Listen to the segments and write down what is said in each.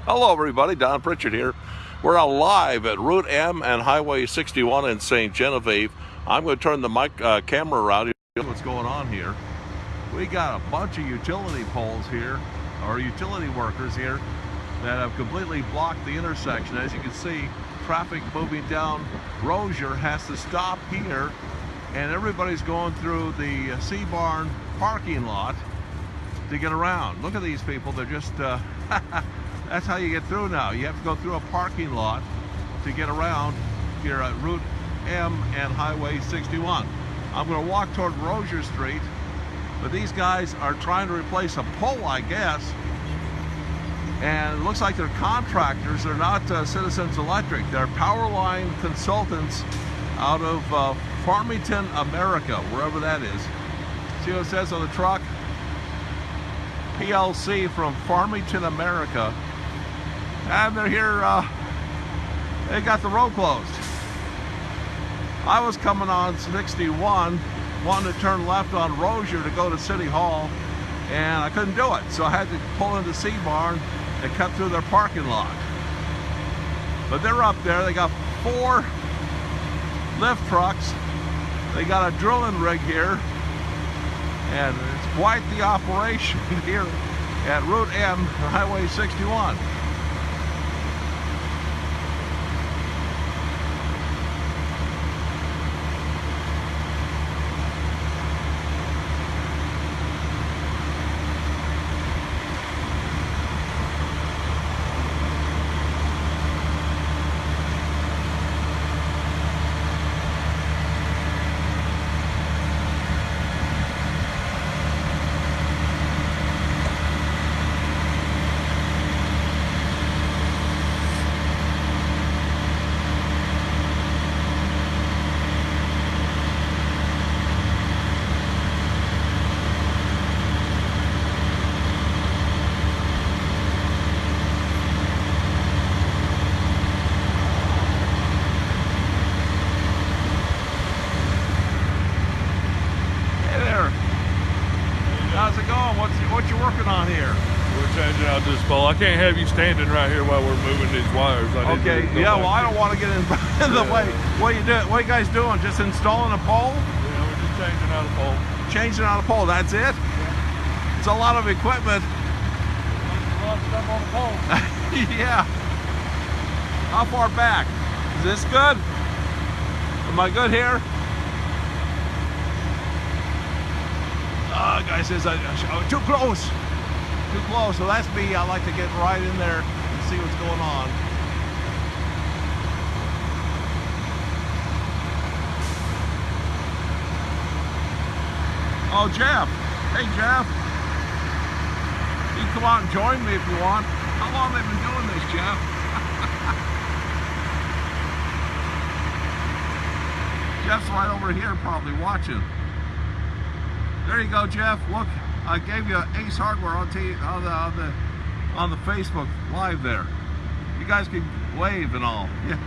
Hello everybody, Don Pritchard here. We're out live at Route M and Highway 61 in St. Genevieve. I'm going to turn the camera around to see what's going on here. We got a bunch of utility poles here, or utility workers here, that have completely blocked the intersection. As you can see, traffic moving down Rozier has to stop here, and everybody's going through the Sea Barn parking lot to get around. Look at these people, they're just that's how you get through now. You have to go through a parking lot to get around here at Route M and Highway 61. I'm going to walk toward Rozier Street, but these guys are trying to replace a pole, I guess. And it looks like they're contractors. They're not Citizens Electric. They're PLC Consultants out of Farmington, America, wherever that is. See what it says on the truck? PLC from Farmington, America. And they're here, they got the road closed. I was coming on 61, wanting to turn left on Rozier to go to City Hall, and I couldn't do it. So I had to pull into Sea Barn and cut through their parking lot. But they're up there. They got 4 lift trucks. They got a drilling rig here, and it's quite the operation here at Route M, Highway 61. How's it going? What you working on here? We're changing out this pole. I can't have you standing right here while we're moving these wires. Okay, yeah, well, I don't want to get in the way. What are you guys doing? Just installing a pole? Yeah, we're just changing out a pole. Changing out a pole, that's it? Yeah. It's a lot of equipment. A lot of stuff on the pole. Yeah. How far back? Is this good? Am I good here? Guy says, too close. Too close. So that's me. I like to get right in there and see what's going on. Oh, Jeff. Hey, Jeff. You can come out and join me if you want. How long have they been doing this, Jeff? Jeff's right over here probably watching. There you go, Jeff. Look, I gave you Ace Hardware on the Facebook Live there. You guys can wave and all. Yeah.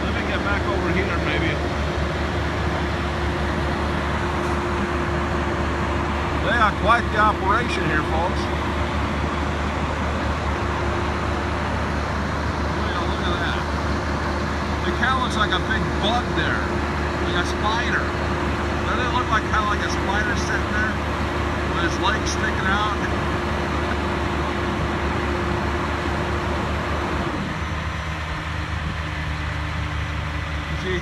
Let me get back over here, maybe. They are quite the operation here, folks. Look at that. It kind of looks like a big bug there. Like a spider. Doesn't it look like kind of like a spider sitting there with his legs sticking out? See?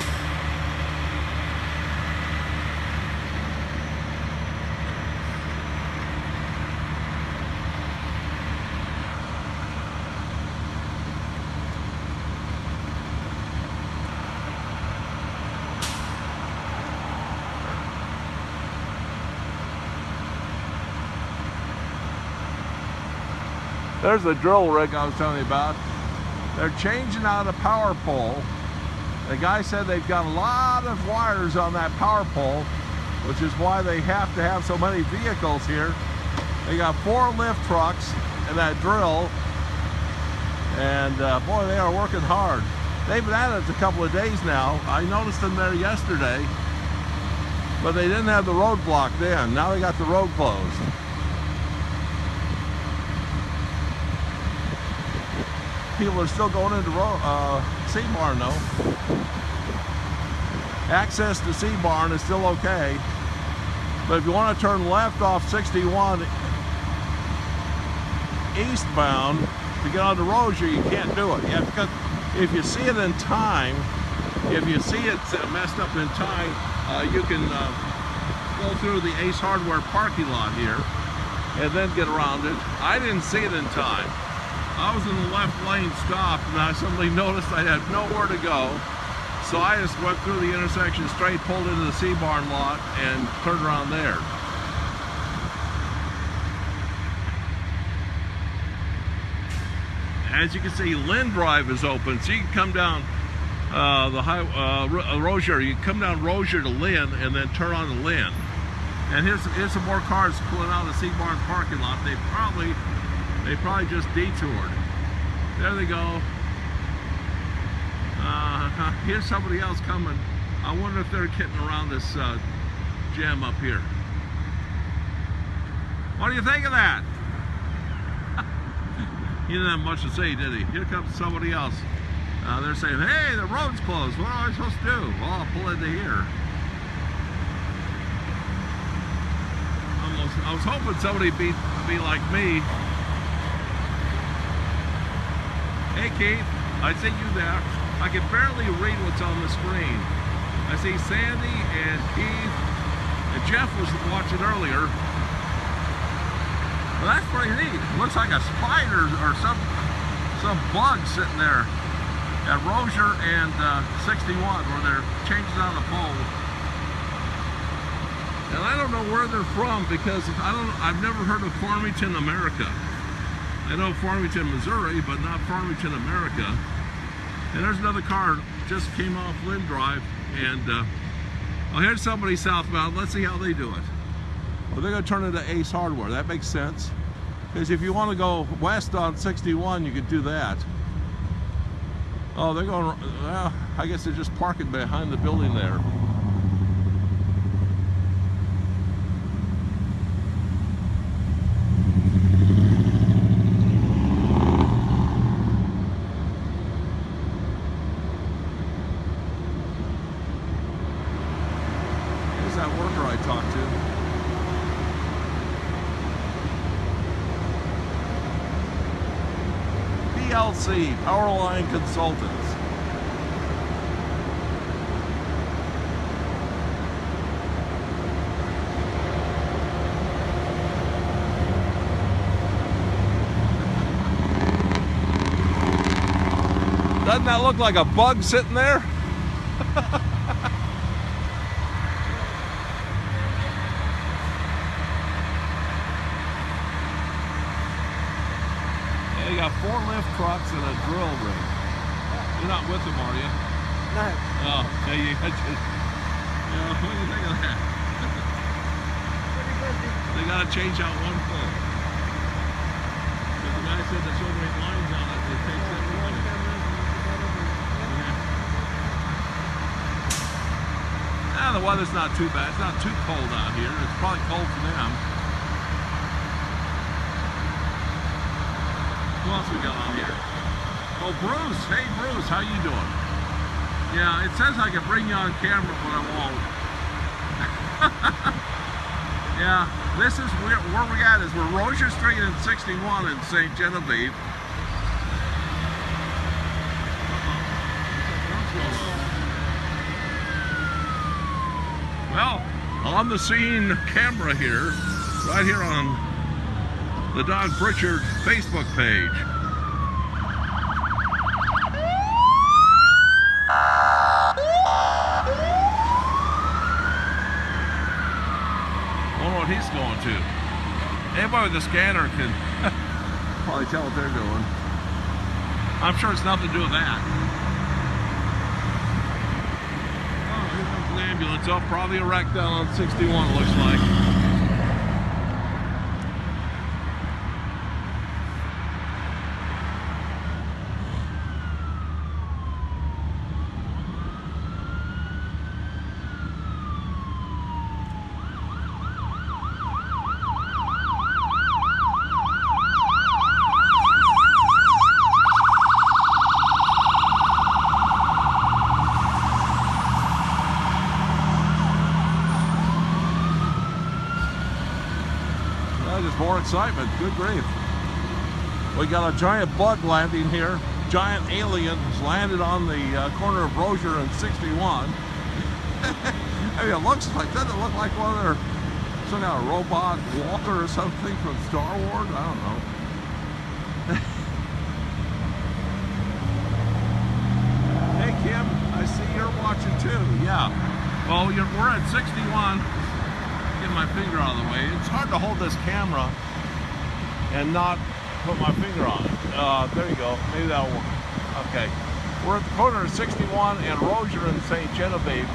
There's the drill rig I was telling you about. They're changing out a power pole. The guy said they've got a lot of wires on that power pole, which is why they have to have so many vehicles here. They got 4 lift trucks and that drill, and boy, they are working hard. They've been at it a couple of days now. I noticed them there yesterday, but they didn't have the road blocked then. Now they got the road closed. people are still going into C-Barn though. Access to C-Barn is still okay. But if you want to turn left off 61 eastbound to get onto Rozier, you can't do it. Yeah, because if you see it in time, if you see it messed up in time, you can go through the Ace Hardware parking lot here and then get around it. I didn't see it in time. I was in the left lane stopped, and I suddenly noticed I had nowhere to go. So I just went through the intersection straight, pulled into the C-Barn lot, and turned around there. As you can see, Lynn Drive is open, so you can come down Rozier. You can come down Rozier to Lynn, and then turn on to Lynn. And here's some more cars pulling out of the C-Barn parking lot. They probably just detoured. There they go. Here's somebody else coming. I wonder if they're getting around this jam up here. What do you think of that? He didn't have much to say, did he? Here comes somebody else. They're saying, hey, the road's closed. What am I supposed to do? Well, I'll pull into here. I was hoping somebody'd be like me. Hey, Keith, I see you there. I can barely read what's on the screen. I see Sandy and Keith, and Jeff was watching earlier. Well, that's pretty neat. Looks like a spider or some bug sitting there at Rozier and 61, where they're changing on the pole. And I don't know where they're from, because I've never heard of Farmington, America. I know Farmington, Missouri, but not Farmington, America. And there's another car just came off Lynn Drive, and oh, here's somebody southbound. Let's see how they do it. Well, they're going to turn into Ace Hardware. That makes sense, because if you want to go west on 61, you could do that. Oh, they're going. Well, I guess they're just parking behind the building there. That worker I talked to. PLC Consultants. Doesn't that look like a bug sitting there? You got 4 lift trucks and a drill rig. You're not with them, are you? No. Oh, yeah, you got just, yeah, what do you think of that? They got to change out one pole. The guy said there's so many lines on it, it takes everybody. Yeah, the weather's not too bad. It's not too cold out here. It's probably cold for them. Who else we got on here? Oh, Bruce. Hey, Bruce, how you doing? Yeah, it says I can bring you on camera, but I won't. Yeah, this is where we at is we're Rozier Street and 61 in St. Genevieve. Well, on the scene camera here, right here on the Don Pritchard Facebook page. I wonder what he's going to. Anybody with a scanner can probably tell what they're doing. I'm sure it's nothing to do with that. Oh, here comes an ambulance. Oh, probably a wreck down on 61, it looks like. excitement. Good grief. We got a giant bug landing here. Giant alien has landed on the corner of Rozier and 61. I mean, it looks like, doesn't it look like one of their, some kind of robot walker or something from Star Wars? I don't know. Hey Kim, I see you're watching too. Yeah. Well, we're at 61. Get my finger out of the way. It's hard to hold this camera and not put my finger on it. There you go. Maybe that'll work. Okay. We're at the corner of 61 and Rozier and St. Genevieve,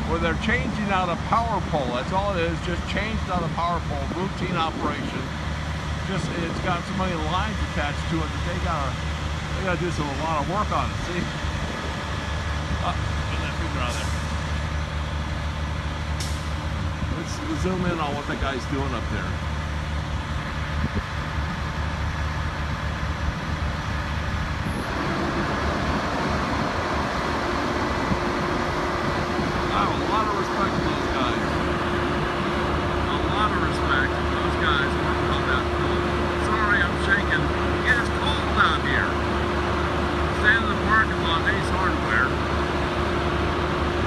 where they're changing out a power pole. That's all it is. Just changed out a power pole. Routine operation. Just it's got so many lines attached to it that they gotta do a lot of work on it. See? Get that finger out there. Let's zoom in on what that guy's doing up there. I have a lot of respect for those guys. A lot of respect. Those guys working on that pole. Sorry, I'm shaking. It is cold out here. Stand in the parking lot, Ace Hardware,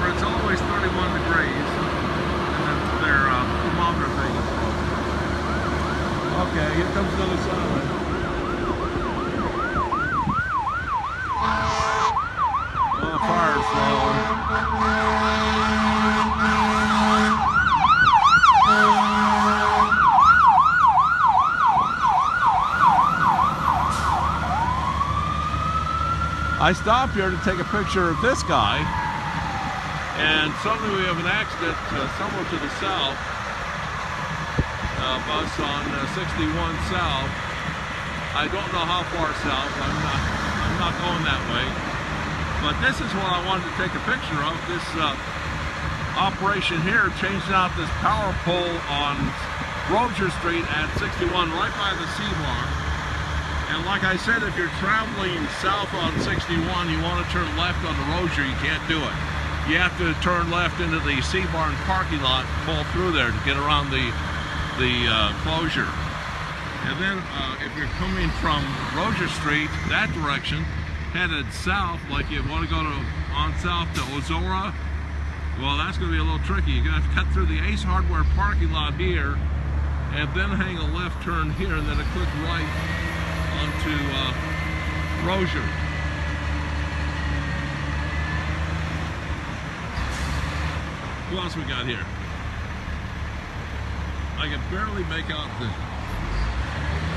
where it's always 31 degrees. Their thermometer thing is broken. Okay, here comes the other side. Oh, the fire's flowing. I stopped here to take a picture of this guy. And suddenly we have an accident somewhere to the south. Bus on 61 south. I don't know how far south. I'm not going that way. But this is what I wanted to take a picture of. This operation here, changing out this power pole on Rozier Street at 61, right by the C-Bar. And like I said, if you're traveling south on 61, you want to turn left on the Rozier, you can't do it. You have to turn left into the C-Barn parking lot, pull through there to get around the closure. And then if you're coming from Rozier Street, that direction, headed south, like you want to go on south to Ozora, well, that's going to be a little tricky. You're going to have to cut through the Ace Hardware parking lot here, and then hang a left turn here, and then a quick right onto Rozier. Who else we got here? I can barely make out the...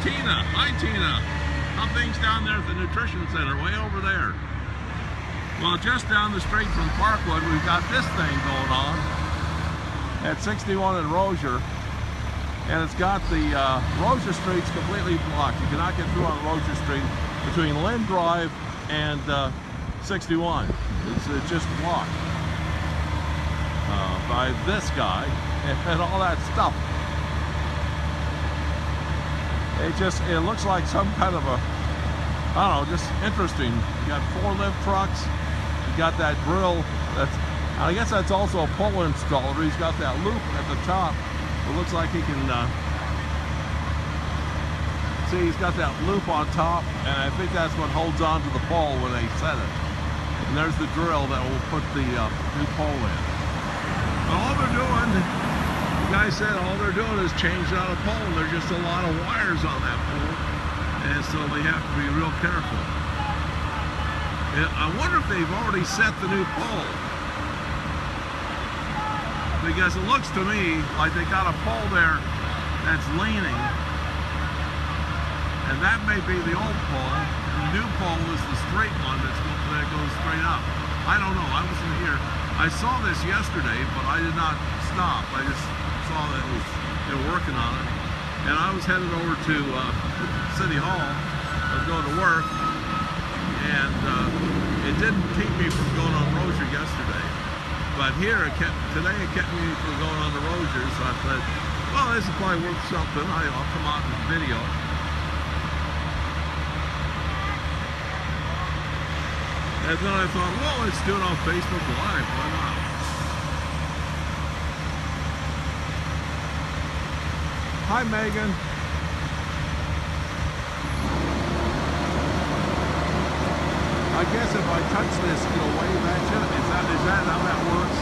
Tina! Hi Tina! How things down there at the Nutrition Center, way over there? Well, just down the street from Parkwood, we've got this thing going on at 61 in Rozier. And it's got the Rozier Street's completely blocked. You cannot get through on Rozier Street between Lynn Drive and 61. It's just blocked. By this guy and all that stuff. It looks like some kind of a, I don't know, just interesting. You got 4 lift trucks. You got that grill. I guess that's also a pole installer. He's got that loop at the top. It looks like he can see he's got that loop on top, and I think that's what holds on to the pole when they set it. And there's the drill that will put the new pole in. All they're doing, the guy said all they're doing is changing out a pole. There's just a lot of wires on that pole, and so they have to be real careful. I wonder if they've already set the new pole, because it looks to me like they got a pole there that's leaning, and that may be the old pole, and the new pole is the straight one that goes straight up. I don't know, I wasn't here. I saw this yesterday, but I did not stop. I just saw that they were working on it. And I was headed over to City Hall. I was going to work, and it didn't keep me from going on Rozier yesterday. But here, today it kept me from going on the Rozier, so I thought, well, this is probably worth something. I'll come out in the video. And then I thought, well, let's do it on Facebook Live. Why not? Hi, Megan. I guess if I touch this, it'll wave at you. Is that how that works?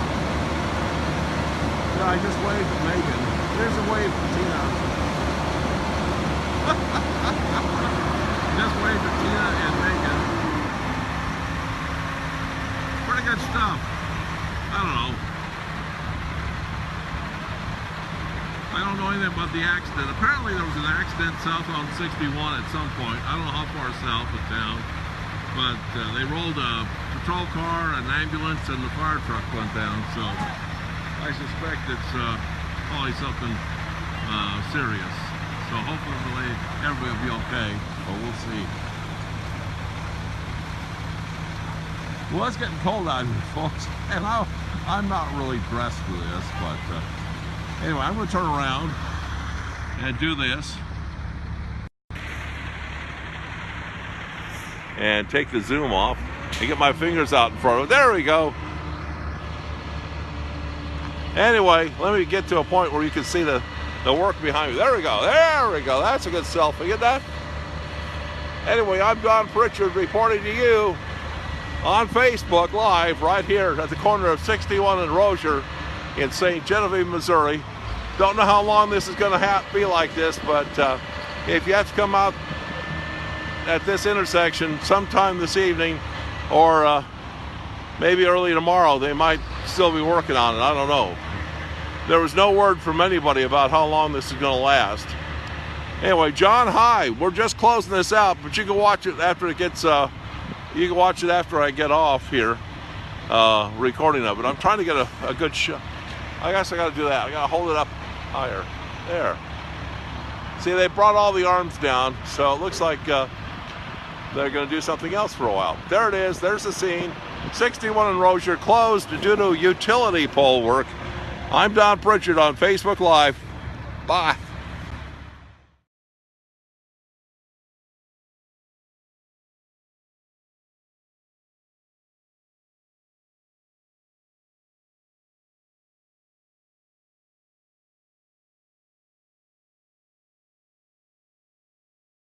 Yeah, I just waved at Megan. Here's a wave from Tina. Just waved at Tina and Megan. Pretty good stuff. I don't know. I don't know anything about the accident. Apparently there was an accident south on 61 at some point. I don't know how far south of town. But they rolled a patrol car, an ambulance, and the fire truck went down. So I suspect it's probably something serious. So hopefully everybody will be okay, but we'll see. Well, it's getting cold out here, folks, and I'm not really dressed for this, but anyway, I'm going to turn around and do this. And take the zoom off and get my fingers out in front of it. There we go. Anyway, let me get to a point where you can see the work behind me. There we go. There we go. That's a good selfie. Get that? Anyway, I'm Don Pritchard reporting to you on Facebook Live right here at the corner of 61 and Rozier in St. Genevieve, Missouri. Don't know how long this is going to be like this, but if you have to come out at this intersection sometime this evening or maybe early tomorrow, they might still be working on it. I don't know. There was no word from anybody about how long this is going to last. Anyway, John, hi. We're just closing this out, but you can watch it after it gets you can watch it after I get off here recording of it. I'm trying to get a good shot. I guess I got to do that. I got to hold it up higher. There. See, they brought all the arms down, so it looks like they're going to do something else for a while. There it is. There's the scene. 61 and Rozier closed due to utility pole work. I'm Don Pritchard on Facebook Live. Bye.